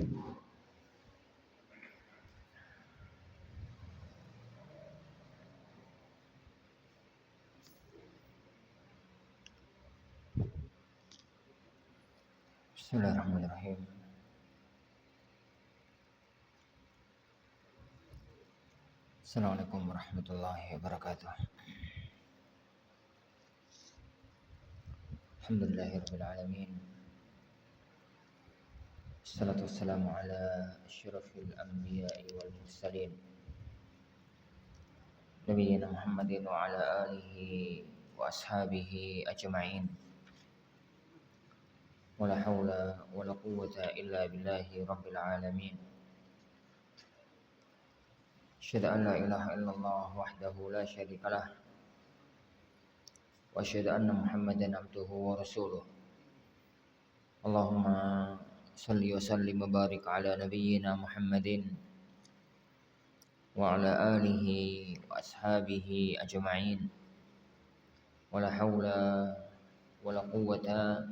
Bismillahirrahmanirrahim. Assalamualaikum warahmatullahi wabarakatuh. Alhamdulillahirabbil alamin. Wassalatu wassalamu ala asyrafil anbiya'i wal mursalin. Nabiyyina Muhammadin wa ala alihi wa ashabihi ajma'in. Wala haula wala quwwata illa billahi rabbil alamin. Asyhadu an la ilaha illallah wahdahu la syarika lah. Wa asyhadu anna Muhammadan abduhu wa rasuluh. Allahumma salli wa sallim wa barik ala nabiyyina Muhammadin wa ala alihi wa ashabihi ajma'in. Wala haula wala quwwata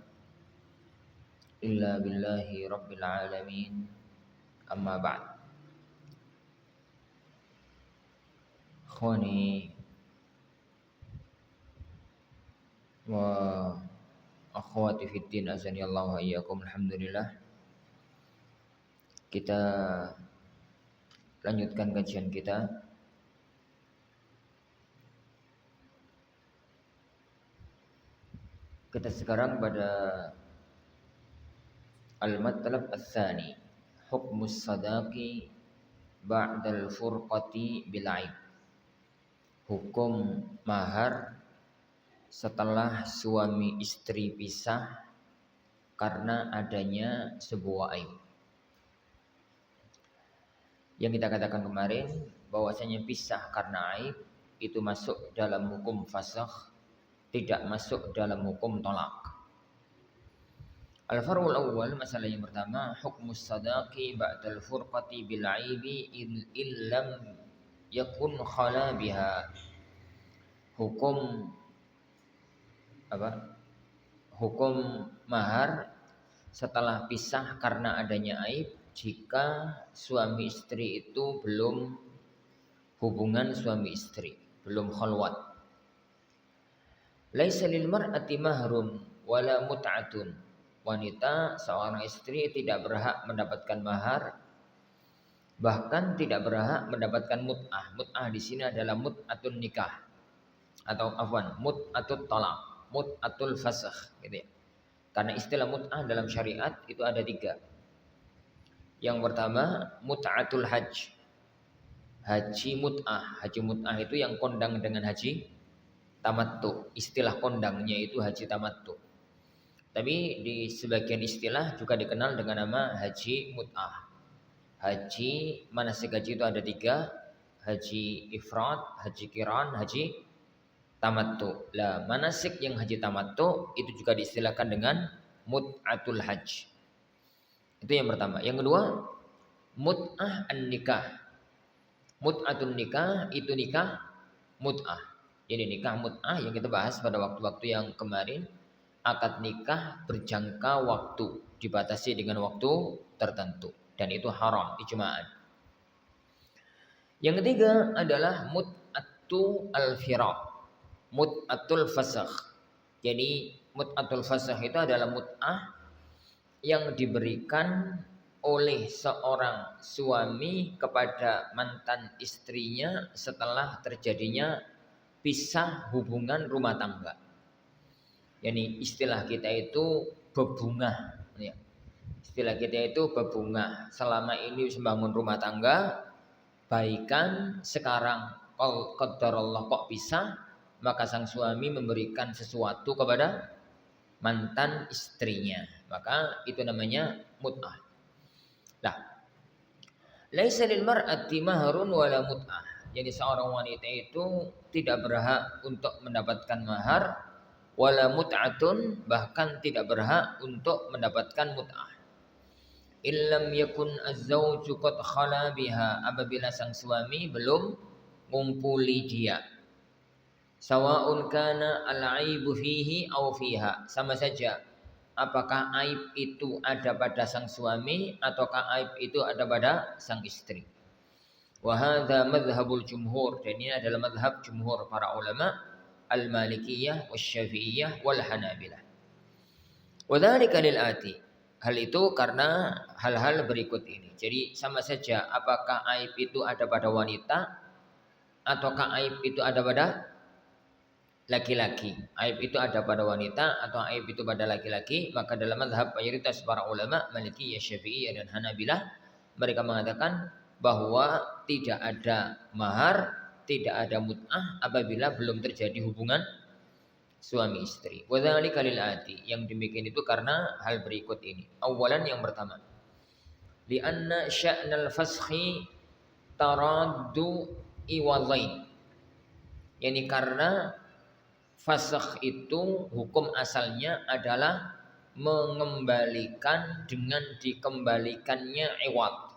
illa billahi rabbil alamin. Amma ba'd. Ikhwani wa akhwati fiddin, azanillahu wa iyyakum. Alhamdulillah, kita lanjutkan kajian kita. Kita sekarang pada al-matlab ats-tsani, hukmus sadaqi ba'dal furqati bil 'aib. Hukum mahar setelah suami istri pisah karena adanya sebuah aib. Yang kita katakan kemarin bahwasanya pisah karena aib itu masuk dalam hukum fasakh, tidak masuk dalam hukum tolak. Al-far'ul awwal, masalah yang pertama, hukmus sadaqi ba'dal furqati bil 'aibi illam yakun khala biha. Hukum mahar setelah pisah karena adanya aib jika suami istri itu belum hubungan suami istri, belum khalwat. Laisa lil mar'ati mahrun wala mut'atun. Wanita, seorang istri tidak berhak mendapatkan mahar, bahkan tidak berhak mendapatkan mut'ah. Mut'ah di sini adalah mut'atun nikah atau mut'atut talaq, mut'atul fasakh gitu ya. Karena istilah mut'ah dalam syariat itu ada 3. Yang pertama mut'atul hajj, haji mut'ah. Haji mut'ah itu yang kondang dengan haji tamattu. Istilah kondangnya itu haji tamattu. Tapi di sebagian istilah juga dikenal dengan nama haji mut'ah. Haji manasik haji itu ada 3, haji ifrad, haji qiran, haji tamattu. Lah, manasik yang haji tamattu itu juga diistilahkan dengan mut'atul hajj. Itu yang pertama. Yang kedua, mut'ah an-nikah. Mut'atun nikah itu nikah mut'ah. Jadi nikah mut'ah yang kita bahas pada waktu-waktu yang kemarin, akad nikah berjangka waktu, dibatasi dengan waktu tertentu, dan itu haram ijma'an. Yang ketiga adalah mut'atu al-firaq, mut'atul fasakh. Jadi mut'atul fasakh itu adalah mut'ah yang diberikan oleh seorang suami kepada mantan istrinya setelah terjadinya pisah hubungan rumah tangga. Yani istilah kita itu bebungah ya. Istilah kita itu bebungah. Selama ini membangun rumah tangga baikan, sekarang qadarullah kok pisah, maka sang suami memberikan sesuatu kepada mantan istrinya. Maka itu namanya mut'ah. Lah, laisa lil mar'ati mahrun wala mut'ah. Jadi seorang wanita itu tidak berhak untuk mendapatkan mahar, wala mut'atun, bahkan tidak berhak untuk mendapatkan mut'ah. Illam yakun az-zawju qad khala biha, apabila sang suami belum ngumpuli dia. Sawa'un kana al-'aibu fihi aw fiha, sama saja apakah aib itu ada pada sang suami ataukah aib itu ada pada sang istri. Wa hadza madhhabul jumhur, dan ini adalah madhab jumhur para ulama al-Malikiyah, wasy-Syafi'iyah, wal Hanabilah. Wa dzalika lil ati. Hal itu karena hal-hal berikut ini. Jadi sama saja apakah aib itu ada pada wanita ataukah aib itu ada pada laki-laki. Aib itu ada pada wanita atau aib itu pada laki-laki, maka dalam mazhab mayoritas para ulama Malikiyah, Syafi'iyah, dan Hanabilah, mereka mengatakan bahwa tidak ada mahar, tidak ada mut'ah apabila belum terjadi hubungan suami istri. Wa dzalika lil ati. Yang demikian itu karena hal berikut ini. Awalan, yang pertama, li'anna sya'nal faskhi taraddu iwadhain. Yani karena fasakh itu hukum asalnya adalah mengembalikan dengan dikembalikannya iwad.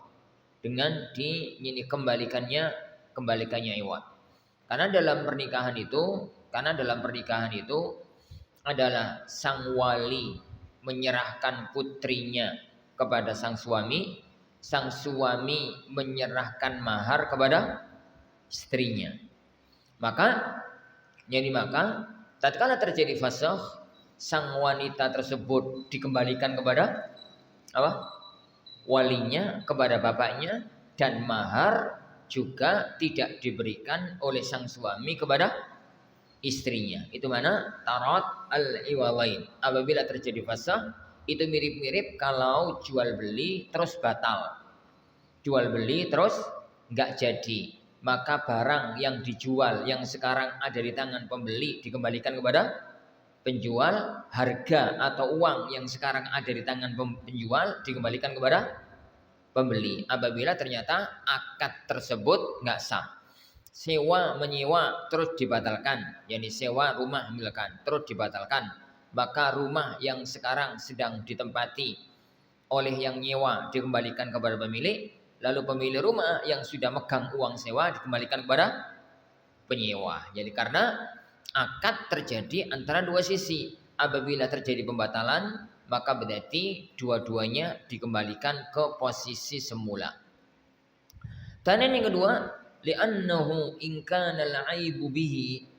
Dengan kembalikannya iwad. Karena dalam pernikahan itu adalah sang wali menyerahkan putrinya kepada sang suami menyerahkan mahar kepada istrinya. Maka tatkala terjadi fasakh, sang wanita tersebut dikembalikan kepada walinya, kepada bapaknya, dan mahar juga tidak diberikan oleh sang suami kepada istrinya. Itu mana tarot al-iwalain. Apabila terjadi fasakh, itu mirip-mirip kalau jual beli terus batal, jual beli terus nggak jadi, maka barang yang dijual yang sekarang ada di tangan pembeli dikembalikan kepada penjual, harga atau uang yang sekarang ada di tangan penjual dikembalikan kepada pembeli. Apabila ternyata akad tersebut nggak sah, sewa menyewa terus dibatalkan, yakni sewa rumah misalkan terus dibatalkan, maka rumah yang sekarang sedang ditempati oleh yang nyewa dikembalikan kepada pemilik, lalu pemilik rumah yang sudah megang uang sewa dikembalikan kepada penyewa. Jadi karena akad terjadi antara dua sisi. Apabila terjadi pembatalan, maka berarti dua-duanya dikembalikan ke posisi semula. Dan yang kedua, li'annahu in kana al-'aibu bihi,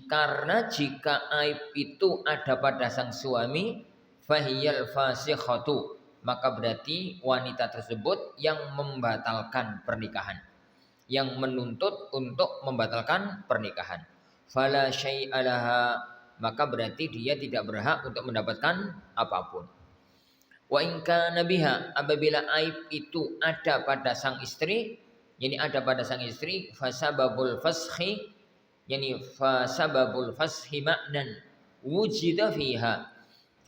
karena jika aib itu ada pada sang suami, fahiyal fasikhatu, maka berarti wanita tersebut yang membatalkan pernikahan, yang menuntut untuk membatalkan pernikahan. Fala syai'alaha, maka berarti dia tidak berhak untuk mendapatkan apapun. Wa in kana biha, apabila aib itu ada pada sang istri, yani ada pada sang istri, fasababul faskhi, yani fasababul faskhi ma'nan wujida fiha,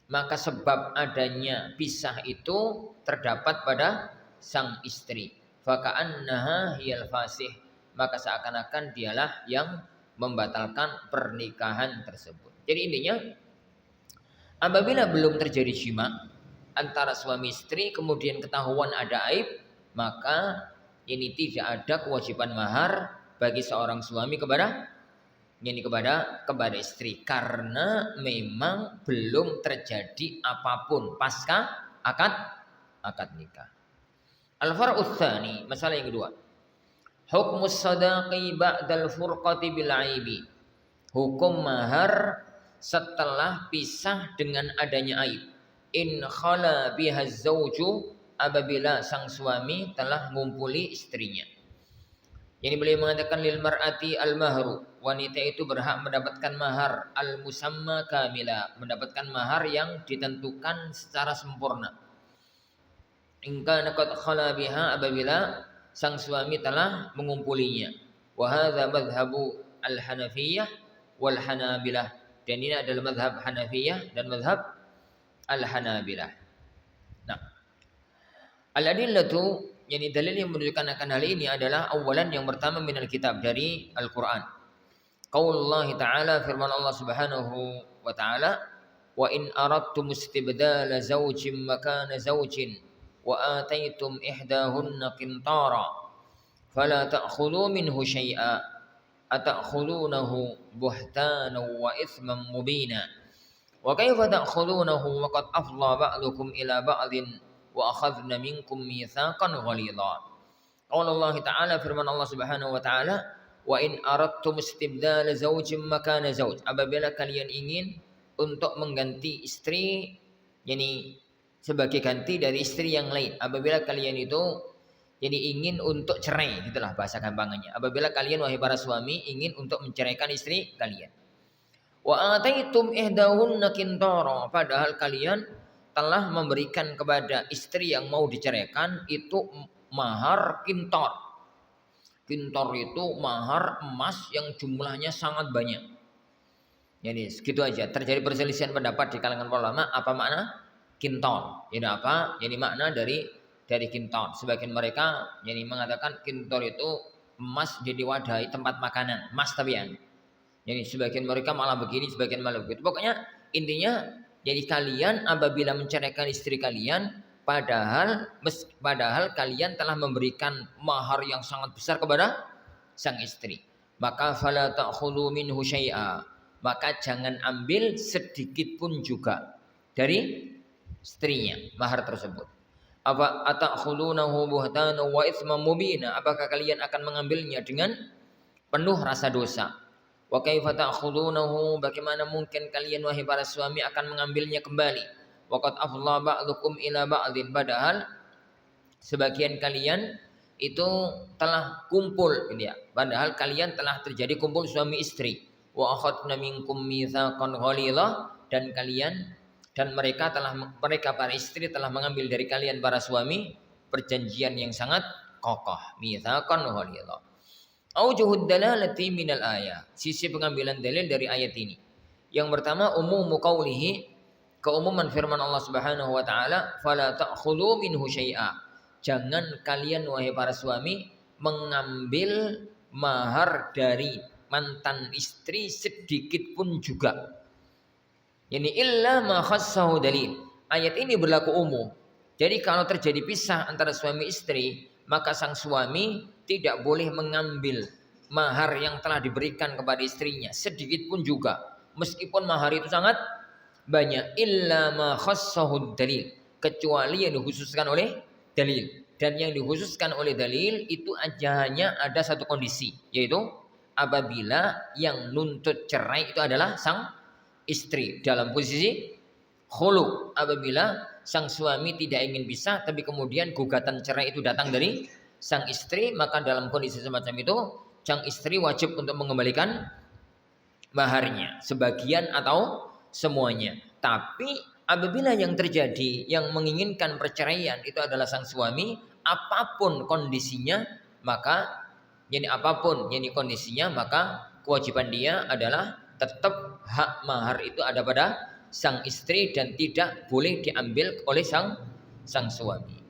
maka sebab adanya pisah itu terdapat pada sang istri. Faka'annaha hiyal fasih, maka seakan-akan dialah yang membatalkan pernikahan tersebut. Jadi intinya, apabila belum terjadi jima antara suami istri kemudian ketahuan ada aib, maka ini tidak ada kewajiban mahar bagi seorang suami kepada istri, karena memang belum terjadi apapun pasca akad nikah. Al-far'u tsani, masalah yang kedua. Hukmus sadaqi ba'dal furqati bil aibi. Hukum mahar setelah pisah dengan adanya aib. In khala biha zauju, apabila sang suami telah mengumpuli istrinya. Jadi beliau mengatakan lil mar'ati al mahru, wanita itu berhak mendapatkan mahar al musamma kamila, mendapatkan mahar yang ditentukan secara sempurna. In kana qad khala biha, apabila sang suami telah mengumpulinya. Wa hadza madhhabu al Hanafiyah wal Hanabilah, dan ini adalah madhab Hanafiyah dan madhab al Hanabilah. Nah, al-adillatu, yani dalil yang menunjukkan akan hal ini adalah awalan, yang pertama minal kitab, dari Al-Quran. Qaulullah ta'ala, firman Allah subhanahu wa ta'ala, wa in aradtum istibdala zawjin makana zawjin wa ataitum ihdahunna qintara fala ta'khudhu minhu syai'a ata'khudhunahu buhtanan wa ithman mubina Wa kaifa ta'khudunahu wa qad afdha ba'dukum ila ba'din wa akhadna minkum mitsaqan ghalidha. Allah Ta'ala, firman Allah Subhanahu wa taala, wa in aradtum istibdala zawjin makana zawj, apabila kalian ingin untuk mengganti istri, yakni sebagai ganti dari istri yang lain, apabila kalian itu jadi ingin untuk cerai, itulah bahasa gampangannya. Apabila kalian wahai para suami ingin untuk menceraikan istri kalian. Wa ataitum ihdahunna qintara, padahal kalian telah memberikan kepada istri yang mau diceraikan itu mahar qintar. Qintar itu mahar emas yang jumlahnya sangat banyak. Jadi segitu aja. Terjadi perselisihan pendapat di kalangan ulama apa makna qintar. Jadi apa? Jadi makna dari qintar. Sebagian mereka jadi mengatakan qintar itu emas jadi wadai tempat makanan, emas tapi ya. Jadi sebagian mereka malah begini, sebagian malah begitu. Pokoknya intinya jadi kalian apabila menceraikan istri kalian, padahal kalian telah memberikan mahar yang sangat besar kepada sang istri, maka fala ta'khudhu minhu syai'a, maka jangan ambil sedikit pun juga dari istrinya mahar tersebut. Apa ata'khudhunahu buhtanan wa itsman mubina, apakah kalian akan mengambilnya dengan penuh rasa dosa? Wa kaifa ta'khudunahu, bagaimana mungkin kalian wahai para suami akan mengambilnya kembali? Wa qad afdha ba'dukum ila ba'din, padahal sebagian kalian itu telah kumpul gitu ya. Padahal kalian telah terjadi kumpul suami istri. Wa akhadna minkum mitsaqan ghalidha, dan mereka para istri telah mengambil dari kalian para suami perjanjian yang sangat kokoh, mitsaqan ghalidha. Aujuhud dalalati minal ayat, sisi pengambilan dalil dari ayat ini. Yang pertama, umumu qaulihi, keumuman firman Allah Subhanahu wa taala, fala ta'khudhu minhu syai'a. Jangan kalian wahai para suami mengambil mahar dari mantan istri sedikit pun juga. Yani illa ma khassahu dalil. Ayat ini berlaku umum. Jadi kalau terjadi pisah antara suami istri, maka sang suami tidak boleh mengambil mahar yang telah diberikan kepada istrinya sedikit pun juga, meskipun mahar itu sangat banyak. Illa ma khassahu dalil, kecuali yang dikhususkan oleh dalil. Dan yang dikhususkan oleh dalil itu hanya ada satu kondisi, yaitu apabila yang nuntut cerai itu adalah sang istri dalam posisi khulu, apabila sang suami tidak ingin pisah tapi kemudian gugatan cerai itu datang dari sang istri, maka dalam kondisi semacam itu sang istri wajib untuk mengembalikan maharnya, sebagian atau semuanya. Tapi apabila yang terjadi yang menginginkan perceraian itu adalah sang suami, apapun kondisinya, maka maka kewajiban dia adalah tetap hak mahar itu ada pada sang istri dan tidak boleh diambil oleh sang suami.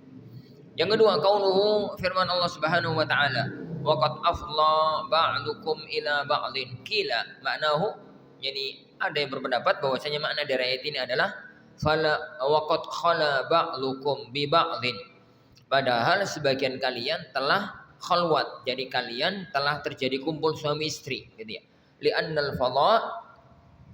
Yang kedua, qauluhu, firman Allah Subhanahu wa taala, wa qad afdha ba'dukum ila ba'din qila maknahu, yani ada yang berpendapat bahwasanya makna dari ayat ini adalah fala wa qad khala ba'dukum bi ba'din, padahal sebagian kalian telah khalwat, jadi kalian telah terjadi kumpul suami istri gitu ya. Li'annal fadha,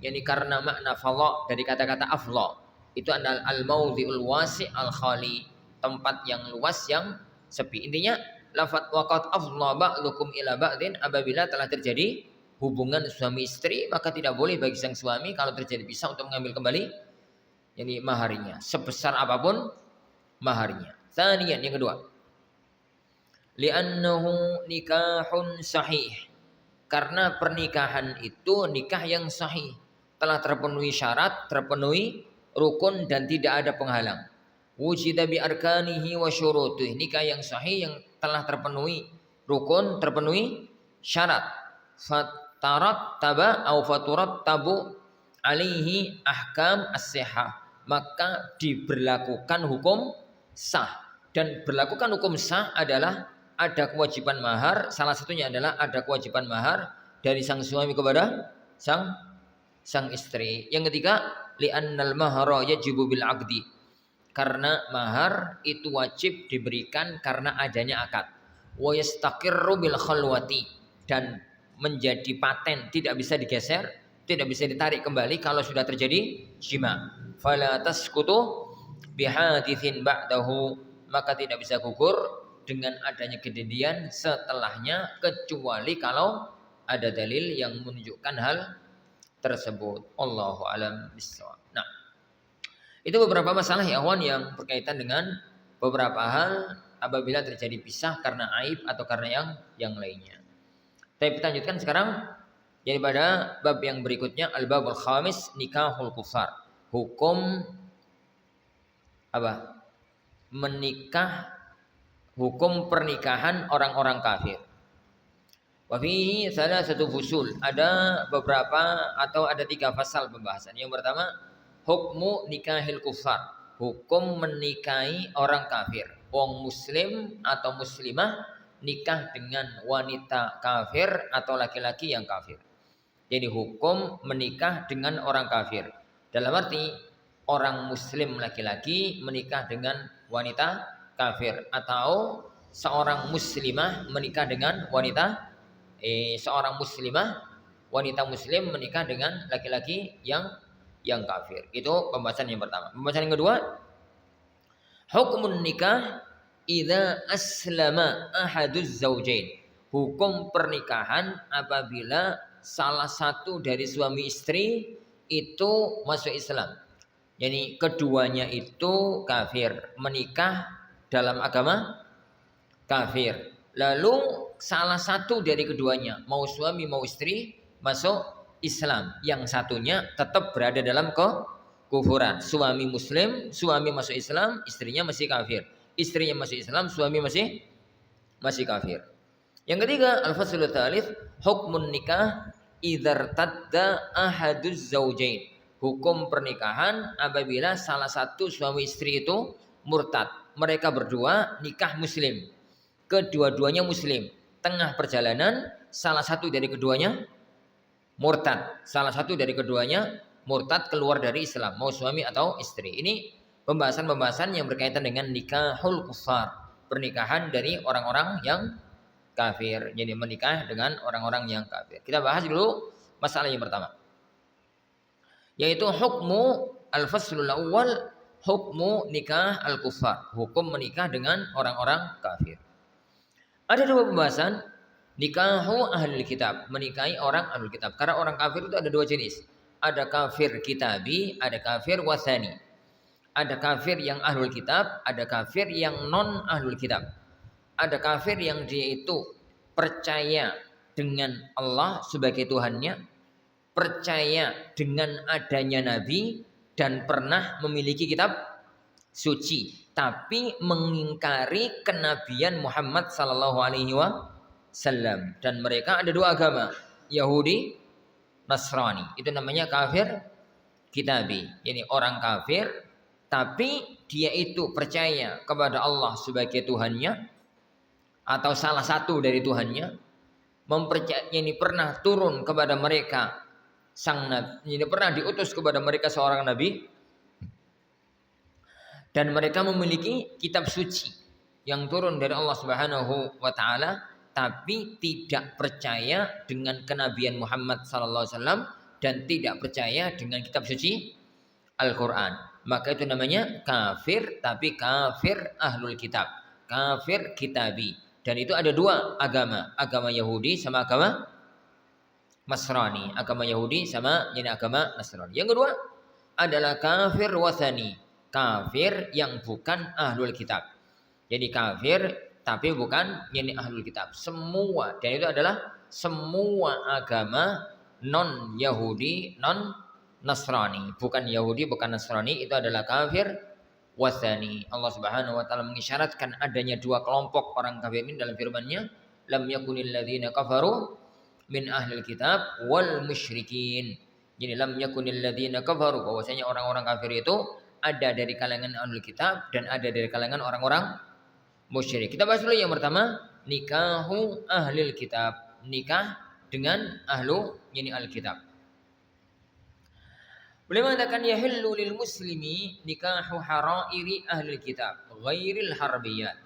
yani karena makna fadha dari kata-kata afdha itu adalah al-mawdhi'ul wasi' al-khali, tempat yang luas yang sepi. Intinya lafaz waqat afdha ba'dukum ila ba'din, apabila telah terjadi hubungan suami istri, maka tidak boleh bagi sang suami kalau terjadi pisah untuk mengambil kembali yani maharnya sebesar apapun maharnya. Tsaniyan, yang kedua, li'annahu nikahun sahih, karena pernikahan itu nikah yang sahih, telah terpenuhi syarat, terpenuhi rukun dan tidak ada penghalang. Wujida bi arkanihi wa syurutih, nikah yang sahih yang telah terpenuhi rukun, terpenuhi syarat. Fatarat taba au faturat tabu alaihi ahkam as-sihah, maka diberlakukan hukum sah. Dan berlakukan hukum sah adalah ada kewajiban mahar, salah satunya adalah ada kewajiban mahar dari sang suami kepada sang istri. Yang ketiga, li'annal mahara yajibu bil aqdi, karena mahar itu wajib diberikan karena adanya akad. Wa yastaqirru bil khalwati, dan menjadi paten, tidak bisa digeser tidak bisa ditarik kembali kalau sudah terjadi jima. Fala tasqutu bihaditsin ba'dahu, maka tidak bisa gugur dengan adanya kejadian setelahnya kecuali kalau ada dalil yang menunjukkan hal tersebut. Allahu alam bissawab. Nah, itu beberapa masalah ya akhwan yang berkaitan dengan beberapa hal apabila terjadi pisah karena aib atau karena yang lainnya. Tapi kita lanjutkan sekarang jadi pada bab yang berikutnya, al-babul khamis, nikahul kufar. Hukum apa? Menikah, hukum pernikahan orang-orang kafir. Wa fihi salasatu fusul. Ada beberapa atau ada 3 pasal pembahasan. Yang pertama, hukmu nikahil kufar. Hukum menikahi orang kafir. Wong muslim atau muslimah nikah dengan wanita kafir atau laki-laki yang kafir. Jadi hukum menikah dengan orang kafir. Dalam arti orang muslim laki-laki menikah dengan wanita kafir, atau seorang muslimah menikah dengan seorang muslimah, wanita muslim menikah dengan laki-laki yang kafir. Itu pembahasan yang pertama. Pembahasan yang kedua, hukumun nikah idza aslama ahaduz zaujain. Hukum pernikahan apabila salah satu dari suami istri itu masuk Islam. Yani keduanya itu kafir, menikah dalam agama kafir. Lalu salah satu dari keduanya, mau suami mau istri, masuk Islam. Yang satunya tetap berada dalam kekufuran. Suami muslim, suami masuk Islam, istrinya masih kafir. Istrinya masuk Islam, suami masih kafir. Yang ketiga, al-faslul tsalits, hukmun nikah idzar tadda ahaduz zaujain. Hukum pernikahan apabila salah satu suami istri itu murtad. Mereka berdua nikah muslim. Kedua-duanya muslim. Tengah perjalanan salah satu dari keduanya murtad. Salah satu dari keduanya murtad, keluar dari Islam, mau suami atau istri. Ini pembahasan-pembahasan yang berkaitan dengan nikahul kufar, pernikahan dari orang-orang yang kafir. Jadi menikah dengan orang-orang yang kafir. Kita bahas dulu masalah yang pertama, yaitu hukmu al-faslul awal, hukmu nikah al-kufar, hukum menikah dengan orang-orang kafir. Ada 2 pembahasan, nikahu ahlul kitab, menikahi orang ahlul kitab. Karena orang kafir itu ada 2 jenis. Ada kafir kitabi, ada kafir wasani. Ada kafir yang ahlul kitab, ada kafir yang non ahlul kitab. Ada kafir yang dia itu percaya dengan Allah sebagai Tuhannya, percaya dengan adanya nabi, dan pernah memiliki kitab suci, tapi mengingkari kenabian Muhammad sallallahu alaihi wasallam. Dan mereka ada 2 agama, Yahudi, Nasrani. Itu namanya kafir kitabi. Jadi orang kafir tapi dia itu percaya kepada Allah sebagai Tuhannya atau salah satu dari Tuhannya, ini pernah turun kepada mereka sang nabi, ini pernah diutus kepada mereka seorang nabi, dan mereka memiliki kitab suci yang turun dari Allah Subhanahu wa taala, tapi tidak percaya dengan kenabian Muhammad sallallahu alaihi wasallam dan tidak percaya dengan kitab suci Al-Qur'an. Maka itu namanya kafir, tapi kafir ahlul kitab, kafir kitabi. Dan itu ada 2 agama, agama Yahudi sama agama Nasrani, agama Yahudi sama agama Nasrani. Yang kedua adalah kafir wasani, kafir yang bukan ahlul kitab. Jadi kafir tapi bukan ahlul kitab. Semua, dan itu adalah semua agama non Yahudi, non Nasrani, bukan Yahudi, bukan Nasrani, itu adalah kafir wasani. Allah Subhanahu wa taala mengisyaratkan adanya 2 kelompok orang kafir ini dalam firman-Nya, lam yakunil ladzina kafaru min ahlil kitab wal musyrikin. Jadi lam yakunil ladzina kafaru, bahwasanya orang-orang kafir itu ada dari kalangan ahlul kitab dan ada dari kalangan orang-orang musyrik. Kita bahas dulu yang pertama, nikahu ahlil kitab, nikah dengan ahlu al-kitab. Beliau mengatakan yahillu lil muslimi nikahu harairi ahlil kitab ghairil harbiyat.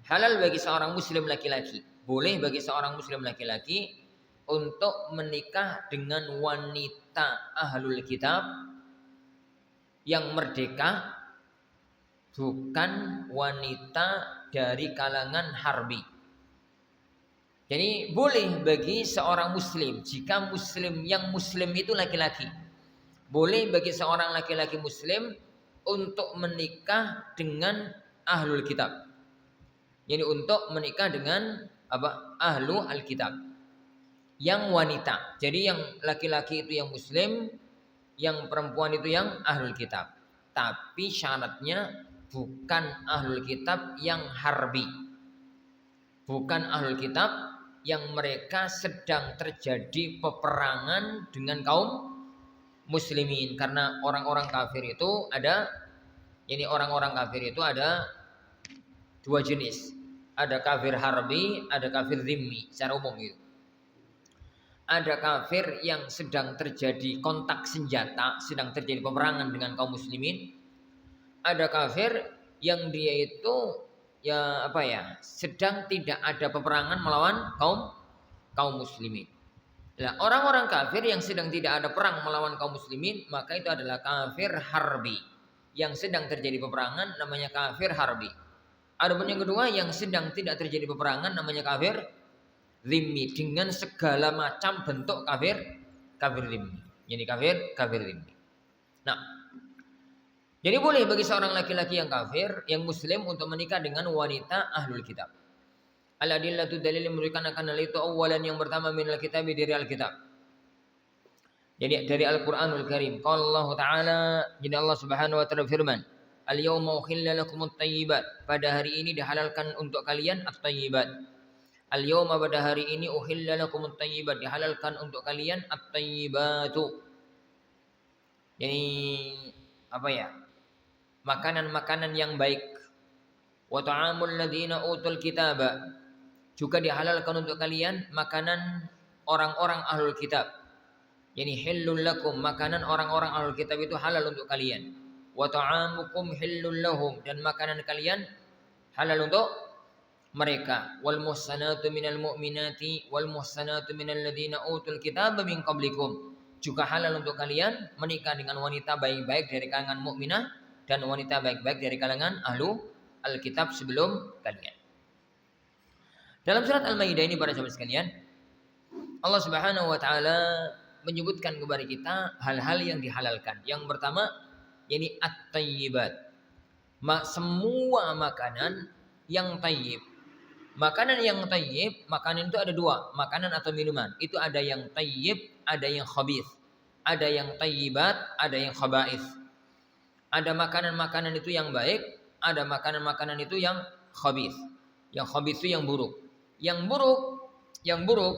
Halal bagi seorang muslim laki-laki, boleh bagi seorang muslim laki-laki untuk menikah dengan wanita ahlul kitab yang merdeka, bukan wanita dari kalangan harbi. Jadi boleh bagi seorang muslim, jika muslim itu laki-laki, boleh bagi seorang laki-laki muslim untuk menikah dengan ahlul kitab. Jadi untuk menikah dengan ahlu alkitab yang wanita. Jadi yang laki-laki itu yang muslim, yang perempuan itu yang ahlul kitab. Tapi syaratnya bukan ahlul kitab yang harbi, bukan ahlul kitab yang mereka sedang terjadi peperangan dengan kaum muslimin. Karena orang-orang kafir itu ada, jadi orang-orang kafir itu ada dua jenis. Ada kafir harbi, ada kafir zimmi secara umum itu. Ada kafir yang sedang terjadi kontak senjata, sedang terjadi peperangan dengan kaum muslimin. Ada kafir yang dia itu sedang tidak ada peperangan melawan kaum muslimin. Nah, orang-orang kafir yang sedang tidak ada perang melawan kaum muslimin, maka itu adalah kafir harbi. Yang sedang terjadi peperangan namanya kafir harbi. Adapun yang kedua, yang sedang tidak terjadi peperangan namanya kafir zimmi, dengan segala macam bentuk kafir zimmi. Jadi kafir zimmi. Nah, jadi boleh bagi seorang laki-laki yang kafir, yang muslim untuk menikah dengan wanita ahlul kitab. Al-adillatu dalil memberikan akan hal itu awalan yang pertama minal kitab dari Alkitab. Jadi dari Al-Qur'anul Karim. Qala Allah Ta'ala, jadi Allah Subhanahu wa taala firman, "Al-yauma uhilla lakumut thayyibat." Pada hari ini dihalalkan untuk kalian at-thayyibat. Al-yauma, pada hari ini, uhilla lakumut thayyibat, dihalalkan untuk kalian at-thayyibatu. Jadi makanan-makanan yang baik. Wa ta'amul ladzina utul kitaba, juga dihalalkan untuk kalian makanan orang-orang ahlul kitab. Yani hillul lakum, makanan orang-orang ahlul kitab itu halal untuk kalian. Wa ta'amukum hillul lahum, dan makanan kalian halal untuk mereka. Wal muhsanatu minal mu'minati wal muhsanatu minal ladzina utul kitaba min qablikum, juga halal untuk kalian menikah dengan wanita baik-baik dari kalangan mukminah dan wanita baik-baik dari kalangan ahlu alkitab sebelum kalian. Dalam surat Al-Maidah ini para sahabat sekalian, Allah Subhanahu wa taala menyebutkan kepada kita hal-hal yang dihalalkan. Yang pertama, yakni at-thayyibat. Semua makanan yang thayyib. Makanan yang thayyib, makanan itu ada dua, makanan atau minuman. Itu ada yang thayyib, ada yang khabith. Ada yang thayyibat, ada yang khaba'ith. Ada makanan-makanan itu yang baik, ada makanan-makanan itu yang khabith. Yang khabith itu yang buruk. Yang buruk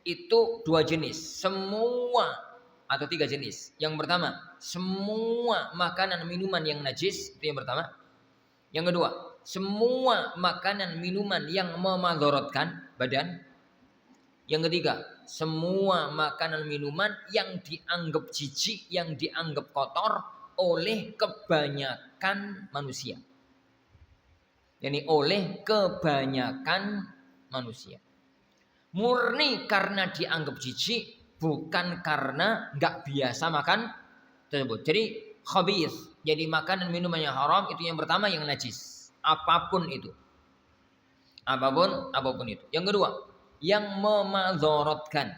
itu dua jenis. Semua atau tiga jenis. Yang pertama, semua makanan minuman yang najis, itu yang pertama. Yang kedua, semua makanan minuman yang memadharatkan badan. Yang ketiga, semua makanan minuman yang dianggap jijik, yang dianggap kotor oleh kebanyakan manusia. Yani oleh kebanyakan manusia. Murni karena dianggap jijik, bukan karena nggak biasa makan tersebut. Jadi khabith, jadi makanan minuman yang haram itu yang pertama yang najis. Apapun itu. Apapun itu. Yang kedua, yang memadharatkan.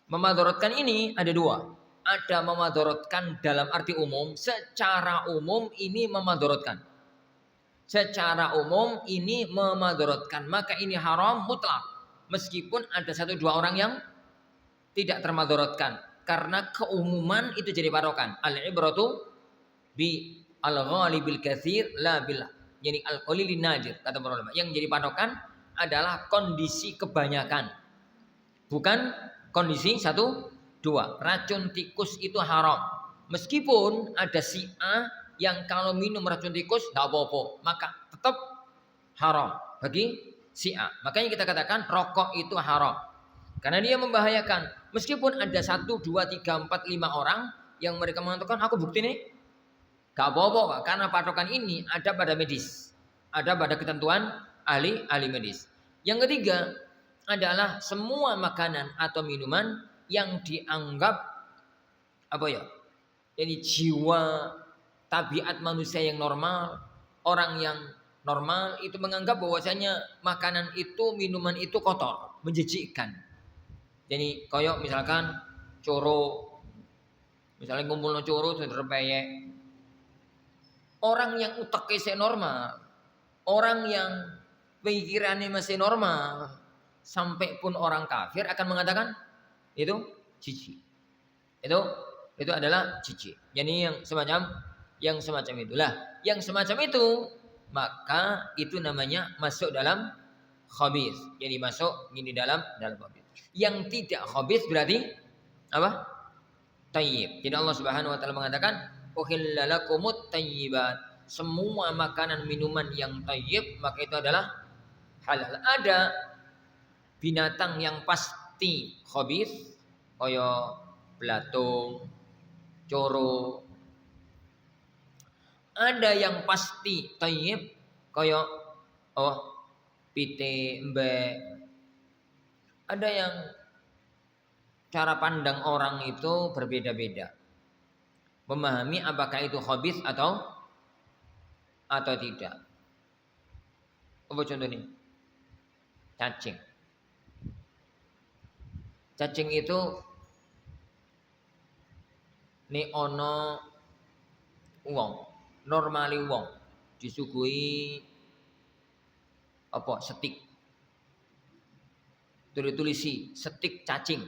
Memadharatkan ini ada dua. Ada memadharatkan dalam arti umum, secara umum ini memadharatkan. Secara umum ini memadharatkan, maka ini haram mutlak. Meskipun ada satu dua orang yang tidak termadharatkan, karena keumuman itu jadi patokan. Al-ibratu bi al-ghalibil katsir la bil, yani al-qalilin nadir, kata para ulama. Yang jadi patokan adalah kondisi kebanyakan, bukan kondisi satu dua. Racun tikus itu haram, meskipun ada si A yang kalau minum racun tikus nggak apa-apa, maka tetap haram bagi si A. Makanya kita katakan rokok itu haram karena dia membahayakan. Meskipun ada 1, 2, 3, 4, 5 orang yang mereka mengatakan aku bukti nih, nggak apa-apa, karena patokan ini ada pada medis, ada pada ketentuan ahli medis. Yang ketiga, adalah semua makanan atau minuman yang dianggap apa ya? Jadi jiwa tabiat manusia yang normal, orang yang normal itu menganggap bahwasanya makanan itu, minuman itu kotor, menjijikkan. Jadi koyok misalkan coro, misalnya ngumpulno coro terpeyek. Orang yang uteknya normal, orang yang pikirannya masih normal, sampai pun orang kafir akan mengatakan itu jijik. Itu adalah jijik. Jadi yang semacam itulah, yang semacam itu maka itu namanya masuk dalam khabith. Jadi masuk ini dalam khabith. Yang tidak khabith berarti apa? Tayyib. Jadi Allah Subhanahu wa taala mengatakan uhilla lakumut tayyibat. Semua makanan minuman yang tayyib maka itu adalah halal. Ada binatang yang pasti khabith kaya belatung, coro. Ada yang pasti tayyib kaya pite, embek. Ada yang cara pandang orang itu berbeda-beda. Memahami apakah itu khabith atau tidak. Apa contohnya? Cacing. Cacing itu ni ono wong, normali wong disuguhi apa setik. Tulisi setik cacing.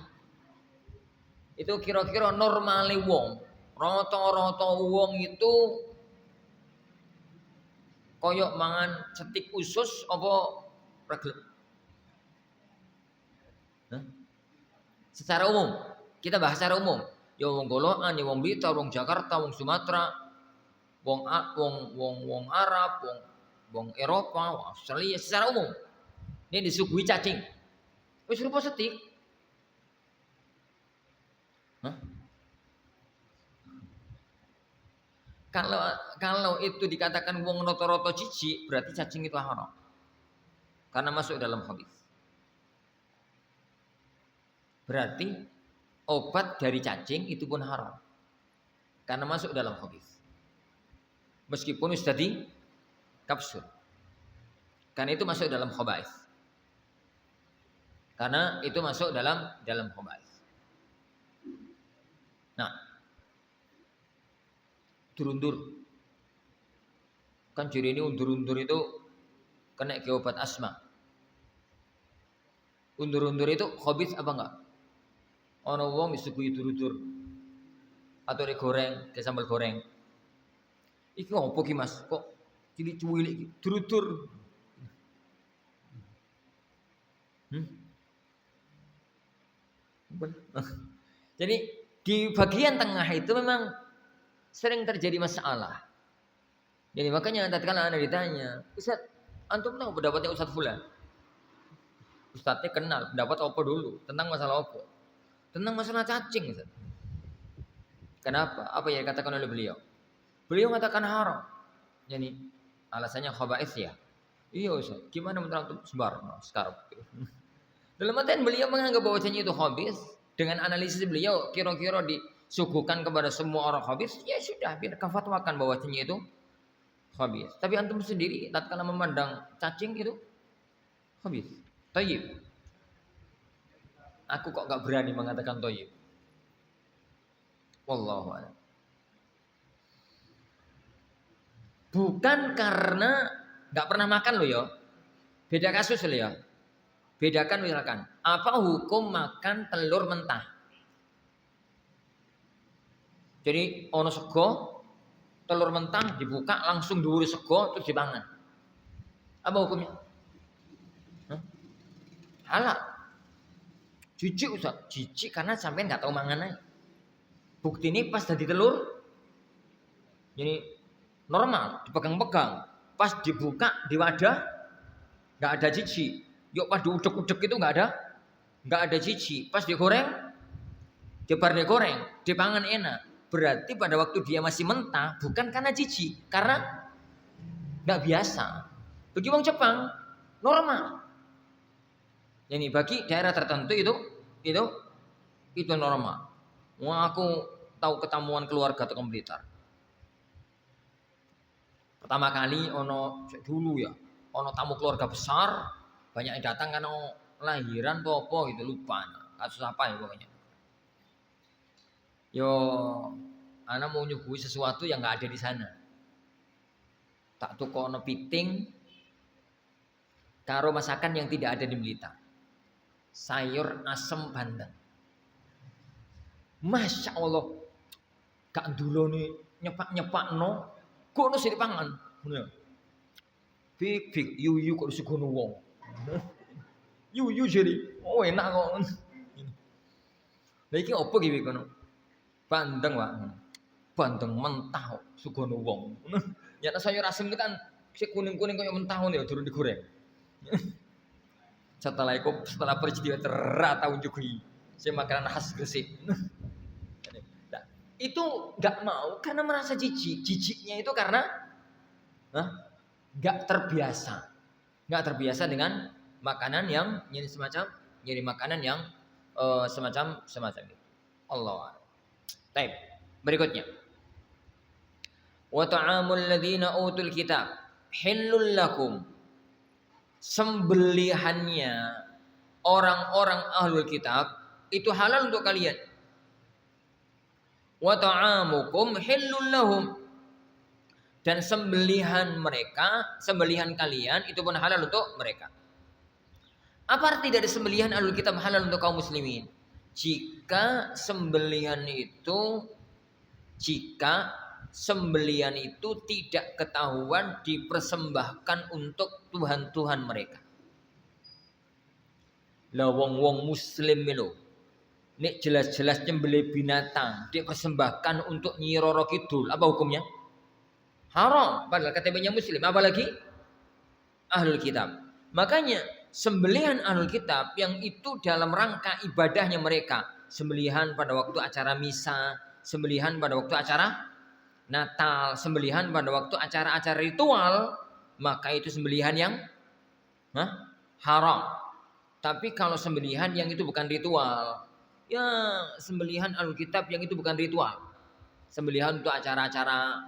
Itu kira-kira normali wong. Rata-rata wong itu koyok mangan setik usus apa reglem. Secara umum, kita bahas secara umum. Ya wong Golongan, ya wong Blitar, wong Jakarta, wong Sumatera, wong Arab, wong Eropa, wong Australia secara umum. Ini disuguhi cacing. Wis rupa setik. Kalau itu dikatakan wong roto-roto jijik, berarti cacing itu haram. Karena masuk dalam khabith. Berarti obat dari cacing itu pun haram. Karena masuk dalam khabith. Meskipun sudah di kapsul. Karena itu masuk dalam khabith. Karena itu masuk dalam khabith. Nah, undur-undur. Kan ciri ini undur-undur itu kena ke obat asma. Undur-undur itu khabith apa enggak? Ono wong disuguhi undur-undur. Atau digoreng, ke sambal goreng. Iki opo ki Mas? Kok cilik-cilik iki? Undur-undur. Jadi di bagian tengah itu memang sering terjadi masalah. Jadi makanya tatkala Anda ditanya, Ustaz, antum tahu pendapatnya Ustaz Fulan? Ustaznya kenal, pendapat apa dulu? Tentang masalah apa? Tentang masalah cacing, Ustaz. Kenapa? Apa yang dikatakan oleh beliau? Beliau mengatakan haram. Jadi alasannya khaba'ith ya. Iya Ustaz, gimana menurut antum sebar sekarang? Dalam artian beliau menganggap bahwasanya itu khabith. Dengan analisis beliau kira-kira disuguhkan kepada semua orang khabith, ya sudah biar kafatwakan bahwasanya itu khabith. Tapi antum sendiri tatkala memandang cacing itu khabith, thayyib. Aku kok gak berani mengatakan thayyib. Wallahu a'lam. Bukan karena gak pernah makan loh ya. Beda kasus loh ya. Bedakan misalkan, apa hukum makan telur mentah? Jadi ono sego, telur mentah dibuka langsung dhuwur sego terus dipangan. Apa hukumnya? Halal. Jijik Ustaz, jijik karena sampean enggak tahu mangan aja. Bukti ini pas dadi telur jadi normal, dipegang-pegang. Pas dibuka di wadah enggak ada jijik. Yuk pas diudek-udek itu enggak ada jijik. Pas digoreng, dibar digoreng, dipangan enak. Berarti pada waktu dia masih mentah bukan karena jijik, karena enggak biasa. Bagi wong Jepang normal. Ini bagi daerah tertentu itu normal. Wah, aku tahu ketemuan keluarga Tukang Blitar. Pertama kali dulu ya, ono tamu keluarga besar, banyak yang datang karena lahiran apa gitu, lupa. Kasus apa ya pokoknya. Yo, anak mau nyuguhi sesuatu yang nggak ada di sana. Tak tukono piting karo masakan yang tidak ada di Blitar. Sayur asem bandeng. Masya Allah, gak dulu nih nyepak no, kok no sini pangan, big yuyu kok disegono wong, yuyu jadi, oh enak kok. Lagi apa gitu kono, bandeng wak, bandeng mentah, segono wong. Nyata sayur asem kita si kuning kok yang mentah nih, turun digoreng. Setelah peristiwa terata unjuki, saya makanan khas Gresik. Nah, itu nggak mau karena merasa jijik. Jijiknya itu karena nggak terbiasa dengan makanan yang jadi makanan yang semacam itu. Allah. Baik. Berikutnya. Wa ta'amul ladzina utul kitab hillul lakum. Sembelihannya orang-orang ahlul kitab itu halal untuk kalian. Wa ta'amukum hillul lahum. Dan sembelihan kalian itu pun halal untuk mereka. Apa arti dari sembelihan ahlul kitab halal untuk kaum muslimin? Jika sembelihan itu tidak ketahuan dipersembahkan untuk Tuhan-Tuhan mereka. Lah wong muslim itu nek jelas-jelas nyembelih binatang dipersembahkan untuk Nyi Roro Kidul, apa hukumnya? Haram, padahal KTP-nya muslim, apalagi ahlul kitab. Makanya sembelihan ahlul kitab yang itu dalam rangka ibadahnya mereka, sembelihan pada waktu acara misa, sembelihan pada waktu acara Natal, sembelihan pada waktu acara-acara ritual, maka itu sembelihan yang haram. Tapi kalau sembelihan yang itu bukan ritual, ya sembelihan Alkitab yang itu bukan ritual, sembelihan untuk acara-acara,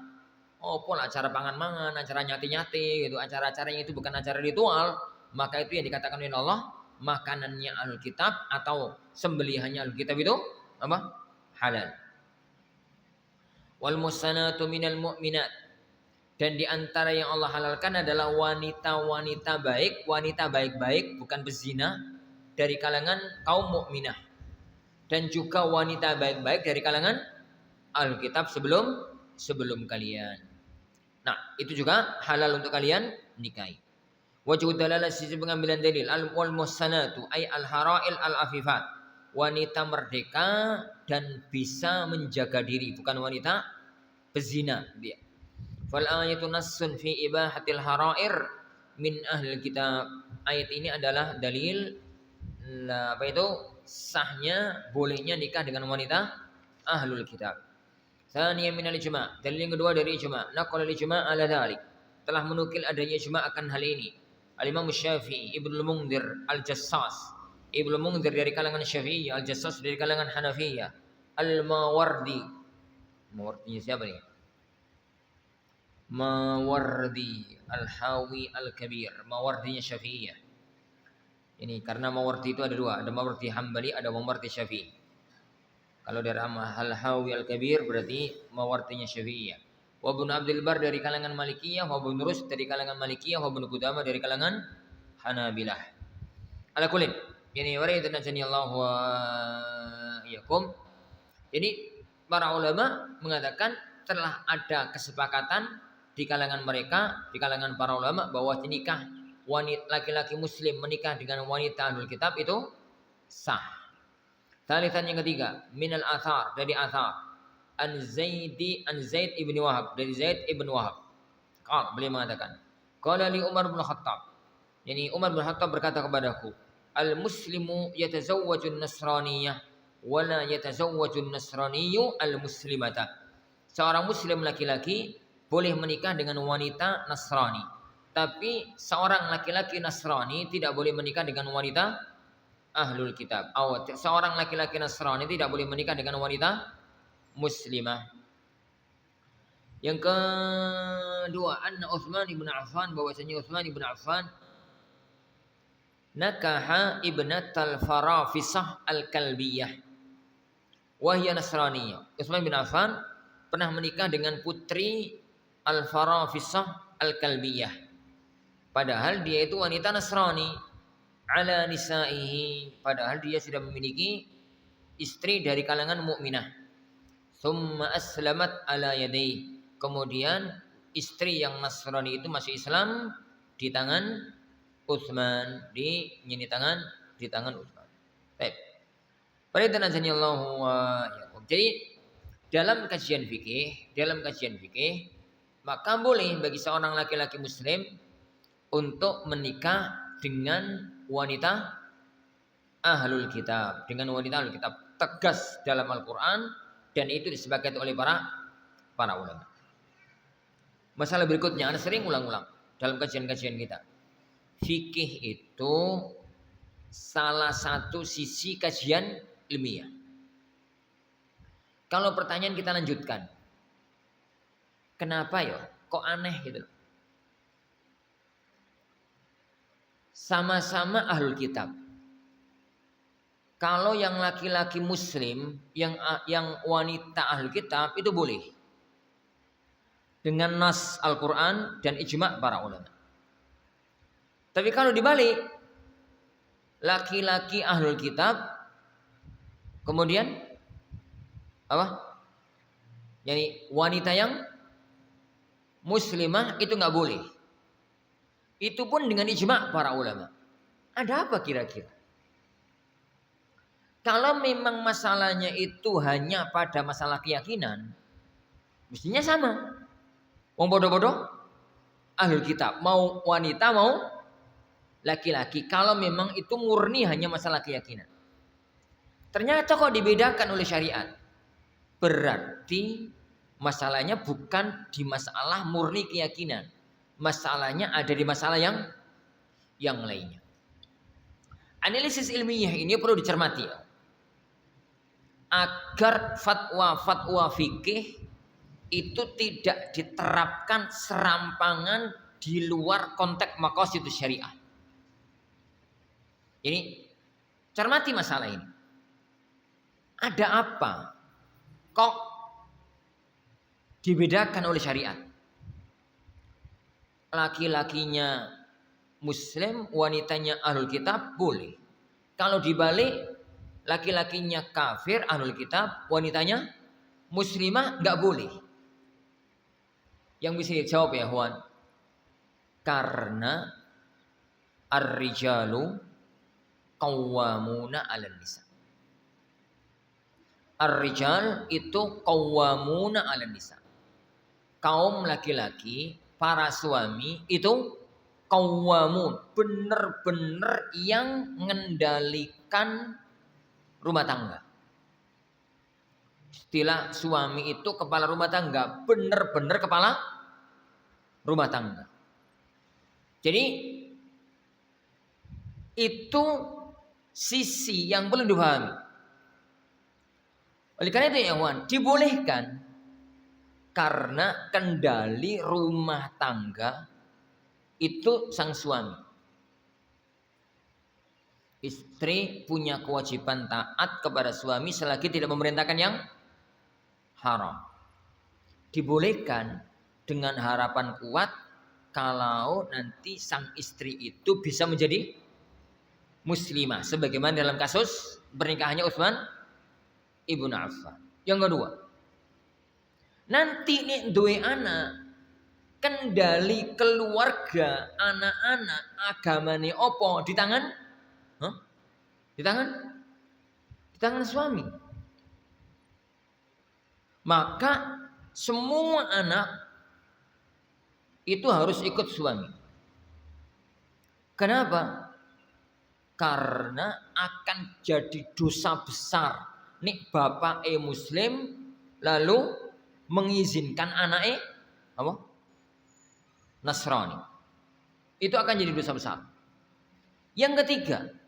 acara pangan-mangan, acara nyati-nyati, gitu, acara-acara yang itu bukan acara ritual, maka itu yang dikatakan oleh Allah makanannya Alkitab atau sembelihannya Alkitab itu apa? Halal. Wal musanatu minal mu'minat, dan di antara yang Allah halalkan adalah wanita-wanita baik, wanita baik-baik bukan berzina dari kalangan kaum mukminah, dan juga wanita baik-baik dari kalangan Alkitab sebelum kalian. Nah, itu juga halal untuk kalian nikahi. Wajhu dalalah sisi pengambilan dalil wal musanatu ay al harail al afifat, wanita merdeka dan bisa menjaga diri, bukan wanita pezina dia. Fal ayatu nassun fi ibahatil harair min ahli kitab. Ayat ini adalah dalil sahnya bolehnya nikah dengan wanita ahlul kitab. Tsaniyan min al-ijma', dalil yang kedua dari ijma'. Naqala al-ijma' ala dzalik, telah menukil adanya ijma' akan hal ini. Al-Imam Syafi'i, Ibnu Mundzir, Al-Jassas. Ibnu Mundzir dari kalangan Syafi'i, Al-Jassas dari kalangan Hanafiyah, Al-Mawardi. Mawardinya siapa nih? Mawardi Al-Hawi Al-Kabir, Mawardinya Syafi'iyah. Ini karena Mawardi itu ada dua, ada Mawardi Hambali, ada Mawardi Syafi'i. Kalau dari Al-Hawi Al-Kabir berarti Mawardinya Syafi'iyah. Wa Ibnu Abdul Bar dari kalangan Malikiyah, wa Ibnu Rus dari kalangan Malikiyah, wa Ibnu Qudamah dari kalangan Hanabilah. Ala kullin, yani waridana Allah wa iyyakum. Jadi para ulama mengatakan telah ada kesepakatan di kalangan mereka, di kalangan para ulama, bahwa nikah wanita laki-laki muslim menikah dengan wanita ahlul kitab itu sah. Talitan yang ketiga, minal athar, dari athar. An Zaid ibn Wahab, dari Zaid ibn Wahab. Beliau mengatakan, qala li Umar bin Khattab. Yani Umar bin Khattab berkata kepadaku, al-muslimu yatazawwajun nasraniyah wa la yatazawwajun nasraniyyu al-muslimata. Seorang muslim laki-laki boleh menikah dengan wanita Nasrani, tapi seorang laki-laki Nasrani tidak boleh menikah dengan wanita ahlul kitab. Seorang laki-laki Nasrani tidak boleh menikah dengan wanita muslimah. Yang kedua, anna Utsman ibn Affan, bahwasanya Utsman ibn Affan nakaha ibnatal Farafisah al-Kalbiyah wa hiya Nasraniyah. Utsman bin Affan pernah menikah dengan putri al-Farafisah al-Kalbiyah. Padahal dia itu wanita Nasrani. Ala nisaihi, padahal dia sudah memiliki istri dari kalangan mukminah. Summa aslamat ala yadayhi. Kemudian istri yang Nasrani itu masuk Islam di tangan Utsman, di tangan Utsman. Baik. Jadi dalam kajian fikih, maka boleh bagi seorang laki-laki muslim untuk menikah dengan wanita ahlul kitab, tegas dalam Al-Qur'an, dan itu disepakati oleh para ulama. Masalah berikutnya, Anda sering ulang-ulang dalam kajian-kajian kita. Fikih itu salah satu sisi kajian ilmiah. Kalau pertanyaan kita lanjutkan, kenapa ya? Kok aneh gitu? Sama-sama ahlul kitab. Kalau yang laki-laki muslim, yang wanita ahlul kitab itu boleh. Dengan nas Al-Quran dan ijma' para ulama. Tapi kalau dibalik, laki-laki ahlul kitab, kemudian apa? Yani wanita yang muslimah itu nggak boleh. Itu pun dengan ijma' para ulama. Ada apa kira-kira? Kalau memang masalahnya itu hanya pada masalah keyakinan, mestinya sama. Wong bodoh-bodoh ahlul kitab, mau wanita mau laki-laki, kalau memang itu murni hanya masalah keyakinan. Ternyata kok dibedakan oleh syariat. Berarti masalahnya bukan di masalah murni keyakinan. Masalahnya ada di masalah yang lainnya. Analisis ilmiah ini perlu dicermati ya. Agar fatwa-fatwa fikih itu tidak diterapkan serampangan di luar konteks maqasidus syariah. Jadi cermati masalah ini. Ada apa? Kok dibedakan oleh syariat? Laki-lakinya muslim, wanitanya ahlul kitab boleh. Kalau dibalik, laki-lakinya kafir ahlul kitab, wanitanya muslimah nggak boleh. Yang bisa dijawab ya Huan, karena ar-rijalu qawwamuna 'alan nisa. Ar-rijal itu qawwamuna 'alan nisa. Kaum laki-laki, para suami itu qawwamun, benar-benar yang mengendalikan rumah tangga. Istilah suami itu kepala rumah tangga, benar-benar kepala rumah tangga. Jadi itu sisi yang perlu dipahami. Oleh karena itu ya Wan, dibolehkan karena kendali rumah tangga itu sang suami. Istri punya kewajiban taat kepada suami selagi tidak memerintahkan yang haram. Dibolehkan dengan harapan kuat kalau nanti sang istri itu bisa menjadi muslimah, sebagaimana dalam kasus pernikahannya Utsman ibn Affan. Yang kedua, nanti nih duwe anak, kendali keluarga, anak-anak, agamane opo di tangan? Di tangan suami. Maka semua anak itu harus ikut suami. Kenapa? Karena akan jadi dosa besar. Nih bapak muslim lalu mengizinkan anaknya apa? Nasrani. Itu akan jadi dosa besar. Yang ketiga,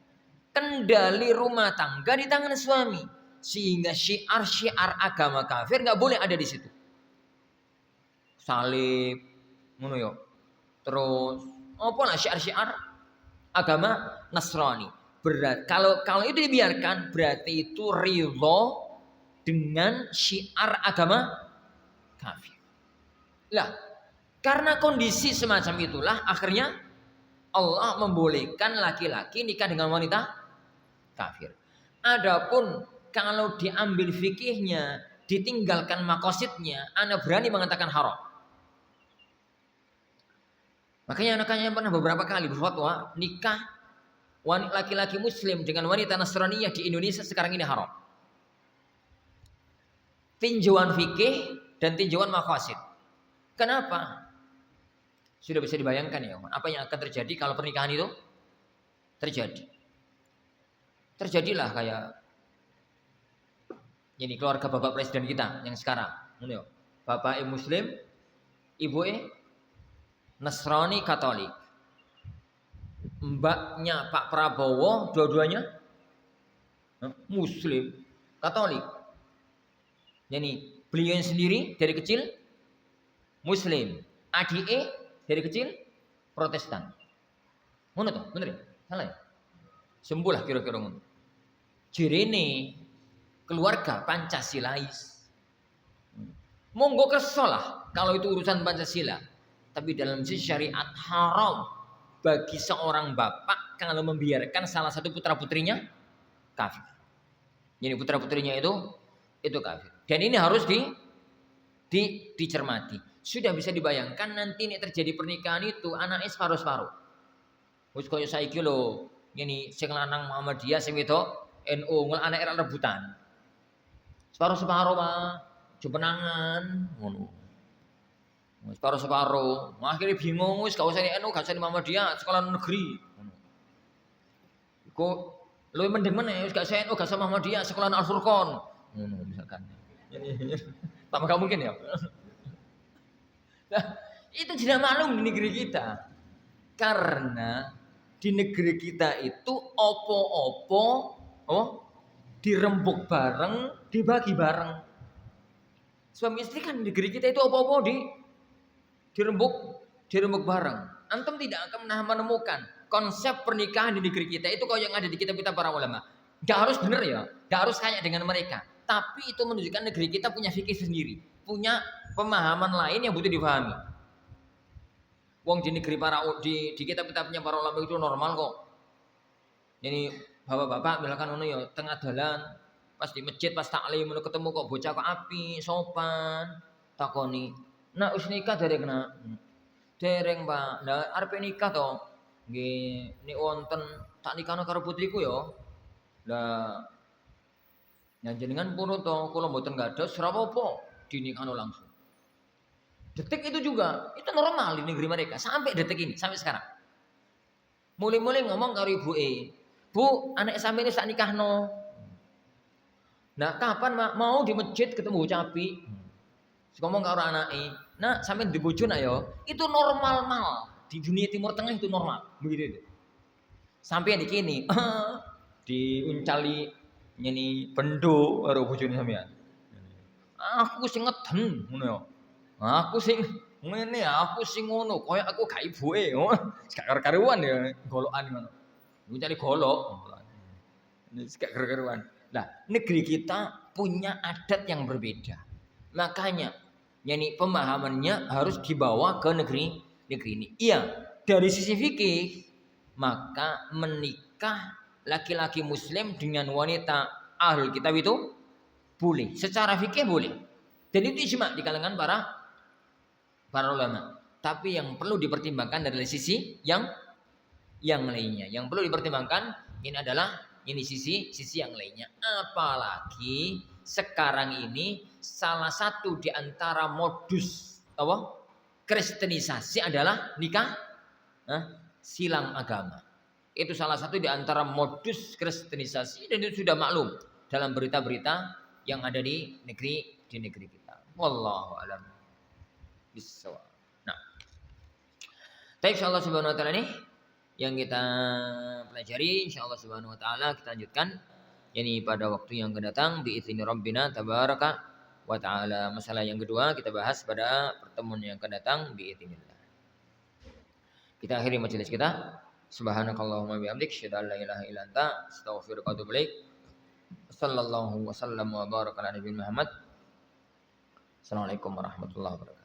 kendali rumah tangga di tangan suami, sehingga syiar-syiar agama kafir nggak boleh ada di situ. Salib, ngono yo. Terus apa lah syiar-syiar agama Nasrani. Kalau itu dibiarkan berarti itu ridho dengan syiar agama kafir. Lah, karena kondisi semacam itulah akhirnya Allah membolehkan laki-laki nikah dengan wanita kafir. Adapun kalau diambil fikihnya, ditinggalkan makosidnya, ana berani mengatakan haram. Makanya anaknya pernah beberapa kali berfatwa nikah laki-laki muslim dengan wanita Nasraniyah di Indonesia sekarang ini haram. Tinjauan fikih dan tinjauan makosid. Kenapa? Sudah bisa dibayangkan ya, apa yang akan terjadi kalau pernikahan itu terjadi. Terjadilah kayak ini keluarga bapak presiden kita yang sekarang. Bapak muslim, ibu Nasrani Katolik. Mbaknya Pak Prabowo dua-duanya muslim Katolik. Jadi beliau sendiri dari kecil muslim, adike dari kecil Protestan. Ngono toh, bener ya? Salah ya? Sembuh lah kira-kira ngono. Jirene keluarga Pancasilais. Monggo kesel lah kalau itu urusan Pancasila. Tapi dalam sisi syariat haram bagi seorang bapak kalau membiarkan salah satu putra-putrinya kafir. Jadi putra-putrinya itu kafir. Dan ini harus dicermati. Sudah bisa dibayangkan nanti ini terjadi pernikahan itu anaknya separuh-separuh. Wis koyo saiki lho, ngene sing lanang Muhammadiyah sing wedok NU, ngul anak era rebutan. Separuh-separuh Pak, jumenangan ngono. Separuh-separuh. Akhirnya bingung wis gak usah NU, gak usah Muhammadiyah, sekolah negeri. Kok luwih mending meneh wis gak usah NU, gak usah Muhammadiyah, sekolah Al-Furqan. Ngono misalkan. Tak bakal mungkin ya. Nah, itu tidak maklum di negeri kita. Karena di negeri kita itu opo-opo dirembuk bareng, dibagi bareng. Suami istri kan di negeri kita itu opo-opo dirembuk bareng. Antum tidak akan pernah menemukan konsep pernikahan di negeri kita itu kalau yang ada di kitab-kitab para ulama. Gak harus benar ya, gak harus kayak dengan mereka. Tapi itu menunjukkan negeri kita punya fikih sendiri, punya pemahaman lain yang butuh dipahami. Wong di negeri di kitab-kitabnya para ulama itu normal kok. Jadi bapak-bapak misalkan ono ya tengah jalan, pas di masjid pas taklim ketemu kok bocah kok api, sopan, takoni. Nak wis nikah dereng nak? Dereng, Pak. Lah arep nikah to? Nggih, nek wonten tak nikahno karo putriku ya. Lah jenengan pun to kula mboten gados ora apa-apa dinikahno langsung. Detik itu juga, itu normal di negeri mereka sampai detik ini, sampai sekarang. Mulai-mulai ngomong karo ibuke, "Bu, anak sampe ini sak nikahno." Nah, kapan mau di masjid ketemu capi? Ngomong karo anake, "Nak, sampe di bojo nak ya." Itu normal mal. Di dunia Timur Tengah itu normal, begitu itu. Sampai di kini, diuncali nyeni bendo karo bojone sampean. Aku sing ngeden ngono ya. Aku sing ngene, aku sing ngono, koyo aku gak ibuke. Gak karuan ya golokan ngono. Iku cari golok. Gak karuan. Lah, negeri kita punya adat yang berbeda. Makanya yani pemahamannya harus dibawa ke negeri ini. Iya, dari sisi fikih maka menikah laki-laki muslim dengan wanita ahlul kitab itu boleh. Secara fikih boleh. Dan itu ijma di kalangan para ulama. Tapi yang perlu dipertimbangkan dari sisi yang lainnya. Yang perlu dipertimbangkan ini adalah sisi yang lainnya. Apalagi sekarang ini salah satu di antara modus kristenisasi adalah nikah silang agama. Itu salah satu di antara modus kristenisasi dan itu sudah maklum dalam berita-berita yang ada di negeri kita. Wallahu a'lam bishawab. Nah, baik, insyaallah subhanahu wa taala yang kita pelajari insyaallah subhanahu wa taala kita lanjutkan yakni pada waktu yang akan datang biizni rabbina tabaraka wa taala. Masalah yang kedua kita bahas pada pertemuan yang akan datang biiznillah. Kita akhiri majelis kita. Subhanakallahumma bihamdik asyhadu an la ilaha illa anta astaghfiruka wa atubu ilaik. Sallallahu wasallam wa baraka ala nabiyina Muhammad. Assalamualaikum warahmatullahi wabarakatuh.